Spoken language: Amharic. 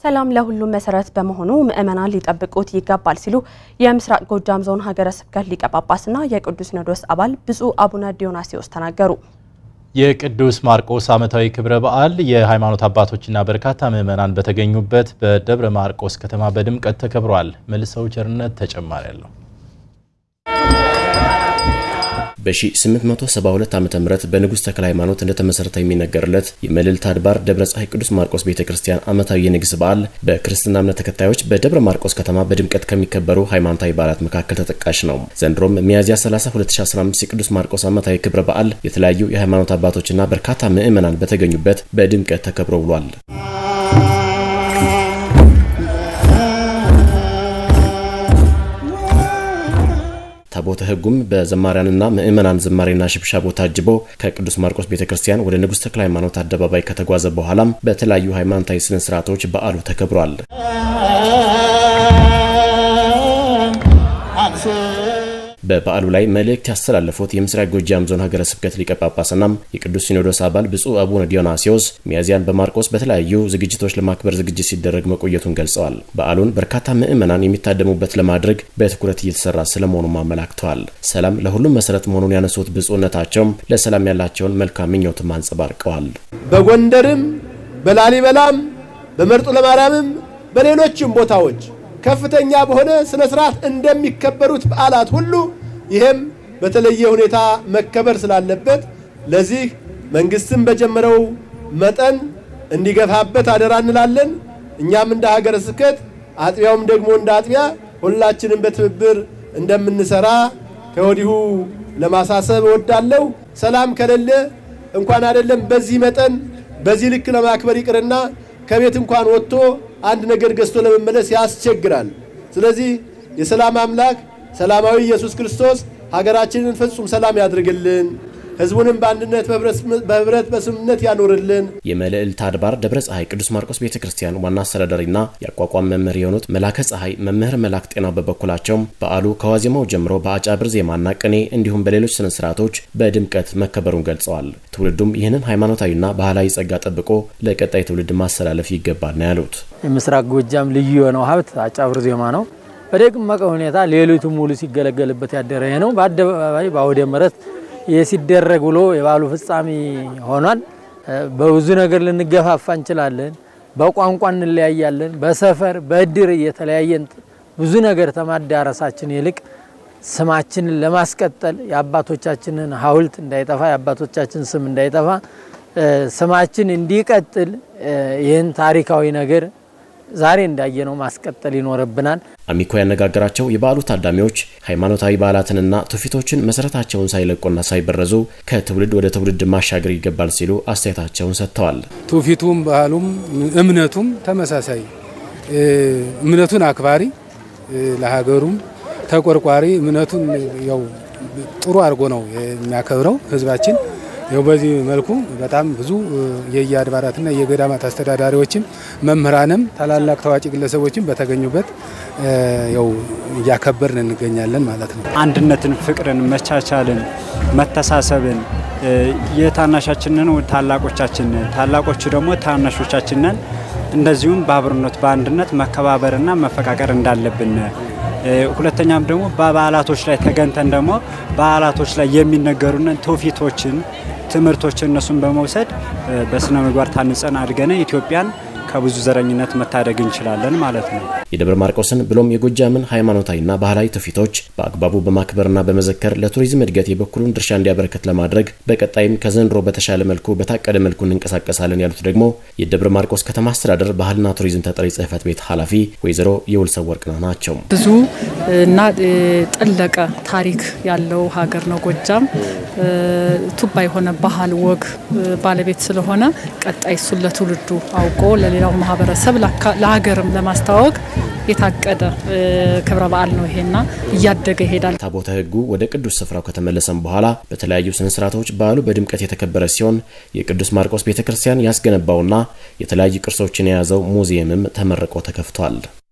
ሰላም ለሁሉም መሰረት በመሆኑ ምእመናን ሊጠብቁት ይገባል ሲሉ የምስራቅ ጎጃም ዞን ሀገረ ስብከት ሊቀ ጳጳስና የቅዱስ ሲኖዶስ አባል ብፁዕ አቡነ ዲዮናስዮስ ተናገሩ። የቅዱስ ማርቆስ ዓመታዊ ክብረ በዓል የሃይማኖት አባቶችና በርካታ ምእመናን በተገኙበት በደብረ ማርቆስ ከተማ በድምቀት ተከብሯል። መልሰው ቸርነት ተጨማሪ ያለው በ1872 ዓመተ ምህረት በንጉስ ተክለ ሃይማኖት እንደተመሰረተ የሚነገርለት የመልዕልተ አድባር ደብረ ፀሐይ ቅዱስ ማርቆስ ቤተክርስቲያን ዓመታዊ የንግስ በዓል በክርስትና እምነት ተከታዮች በደብረ ማርቆስ ከተማ በድምቀት ከሚከበሩ ሃይማኖታዊ በዓላት መካከል ተጠቃሽ ነው። ዘንድሮም ሚያዝያ 30 2015 የቅዱስ ማርቆስ ዓመታዊ ክብረ በዓል የተለያዩ የሃይማኖት አባቶችና በርካታ ምእመናን በተገኙበት በድምቀት ተከብሮ ውሏል። ታቦተ ሕጉም በዘማሪያንና ምእመናን ዝማሬና ሽብሻቦ ታጅቦ ከቅዱስ ማርቆስ ቤተክርስቲያን ወደ ንጉስ ተክለ ሃይማኖት አደባባይ ከተጓዘ በኋላም በተለያዩ ሃይማኖታዊ ስነ ስርዓቶች በዓሉ ተከብሯል። በበዓሉ ላይ መልእክት ያስተላለፉት የምስራቅ ጎጃም ዞን ሀገረ ስብከት ሊቀ ጳጳስና የቅዱስ ሲኖዶስ አባል ብፁዕ አቡነ ዲዮናስዮስ ሚያዝያን በማርቆስ በተለያዩ ዝግጅቶች ለማክበር ዝግጅት ሲደረግ መቆየቱን ገልጸዋል። በዓሉን በርካታ ምእመናን የሚታደሙበት ለማድረግ በትኩረት እየተሰራ ስለመሆኑ አመላክተዋል። ሰላም ለሁሉም መሰረት መሆኑን ያነሱት ብፁዕነታቸው ለሰላም ያላቸውን መልካም ምኞትም አንጸባርቀዋል። በጎንደርም በላሊበላም በመርጦ ለማርያምም በሌሎችም ቦታዎች ከፍተኛ በሆነ ስነ ስርዓት እንደሚከበሩት በዓላት ሁሉ ይሄም በተለየ ሁኔታ መከበር ስላለበት ለዚህ መንግስትም በጀመረው መጠን እንዲገፋበት አደራ እንላለን። እኛም እንደ ሀገረ ስብከት አጥቢያውም ደግሞ እንደ አጥቢያ ሁላችንም በትብብር እንደምንሰራ ከወዲሁ ለማሳሰብ እወዳለሁ። ሰላም ከሌለ እንኳን አይደለም በዚህ መጠን በዚህ ልክ ለማክበር ይቅርና ከቤት እንኳን ወጥቶ አንድ ነገር ገዝቶ ለመመለስ ያስቸግራል። ስለዚህ የሰላም አምላክ ሰላማዊ ኢየሱስ ክርስቶስ ሀገራችንን ፍጹም ሰላም ያድርግልን፣ ህዝቡንም በአንድነት በህብረት በስምምነት ያኖርልን። የመልዕልተ አድባር ደብረ ፀሐይ ቅዱስ ማርቆስ ቤተክርስቲያን ዋና አስተዳዳሪና ያቋቋም መምህር የሆኑት መላከ ፀሐይ መምህር መላክ ጤናው በበኩላቸው በዓሉ ከዋዜማው ጀምሮ በአጫብር ዜማና ቅኔ እንዲሁም በሌሎች ስነ ስርዓቶች በድምቀት መከበሩን ገልጸዋል። ትውልዱም ይህንን ሃይማኖታዊና ባህላዊ ጸጋ ጠብቆ ለቀጣይ ትውልድ ማስተላለፍ ይገባል ነው ያሉት። የምስራቅ ጎጃም ልዩ የሆነው ሀብት አጫብር ዜማ ነው። በደማቅ ሁኔታ ሌሊቱ ሙሉ ሲገለገልበት ያደረ ነው። በአደባባይ በአውደ ምሕረት የሲደረግ ብሎ የባሉ ፍጻሜ ሆኗል። በብዙ ነገር ልንገፋፋ እንችላለን። በቋንቋ እንለያያለን። በሰፈር በእድር እየተለያየን ብዙ ነገር ተማዳረሳችን ይልቅ ስማችንን ለማስቀጠል የአባቶቻችንን ሐውልት እንዳይጠፋ የአባቶቻችን ስም እንዳይጠፋ ስማችን እንዲቀጥል ይህን ታሪካዊ ነገር ዛሬ እንዳየነው ማስቀጠል ይኖርብናል። አሚኮ ያነጋገራቸው የበዓሉ ታዳሚዎች ሃይማኖታዊ በዓላትንና ትውፊቶችን መሰረታቸውን ሳይለቁና ሳይበረዙ ከትውልድ ወደ ትውልድ ማሻገር ይገባል ሲሉ አስተያየታቸውን ሰጥተዋል። ትውፊቱም በዓሉም እምነቱም ተመሳሳይ እምነቱን አክባሪ ለሀገሩም ተቆርቋሪ እምነቱን ያው ጥሩ አድርጎ ነው የሚያከብረው ህዝባችን። ያው በዚህ መልኩ በጣም ብዙ የየአድባራትና የገዳማት አስተዳዳሪዎችም መምህራንም ታላላቅ ታዋቂ ግለሰቦችም በተገኙበት ያው ያከበርን እንገኛለን ማለት ነው። አንድነትን፣ ፍቅርን፣ መቻቻልን፣ መተሳሰብን የታናሻችንን ታላቆቻችንን ታላቆቹ ደግሞ ታናሾቻችንን እንደዚሁም በአብሮነት በአንድነት መከባበርና መፈቃቀር እንዳለብን ሁለተኛም ደግሞ በበዓላቶች ላይ ተገንተን ደግሞ በዓላቶች ላይ የሚነገሩን ትውፊቶችን ትምህርቶችን እነሱን በመውሰድ በስነ ምግባር ታንጸን አድገን ኢትዮጵያን ከብዙ ዘረኝነት መታደግ እንችላለን ማለት ነው። የደብረ ማርቆስን ብሎም የጎጃምን ሃይማኖታዊና ባህላዊ ትውፊቶች በአግባቡ በማክበርና በመዘከር ለቱሪዝም እድገት የበኩሉን ድርሻ እንዲያበረከት ለማድረግ በቀጣይም ከዘንድሮ በተሻለ መልኩ በታቀደ መልኩ እንንቀሳቀሳለን ያሉት ደግሞ የደብረ ማርቆስ ከተማ አስተዳደር ባህልና ቱሪዝም ተጠሪ ጽሕፈት ቤት ኃላፊ ወይዘሮ የውልሰው ወርቅነህ ናቸው። ብዙ እና ጠለቀ ታሪክ ያለው ሀገር ነው ጎጃም። ቱባ የሆነ ባህል ወግ ባለቤት ስለሆነ ቀጣይ እሱን ለትውልዱ አውቆ ለሌላው ማህበረሰብ ለሀገርም ለማስተዋወቅ የታቀደ ክብረ በዓል ነው። ይሄና እያደገ ይሄዳል። ታቦተ ሕጉ ወደ ቅዱስ ስፍራው ከተመለሰም በኋላ በተለያዩ ስነ ስርዓቶች በዓሉ በድምቀት የተከበረ ሲሆን የቅዱስ ማርቆስ ቤተክርስቲያን ያስገነባውና የተለያዩ ቅርሶችን የያዘው ሙዚየምም ተመርቆ ተከፍቷል።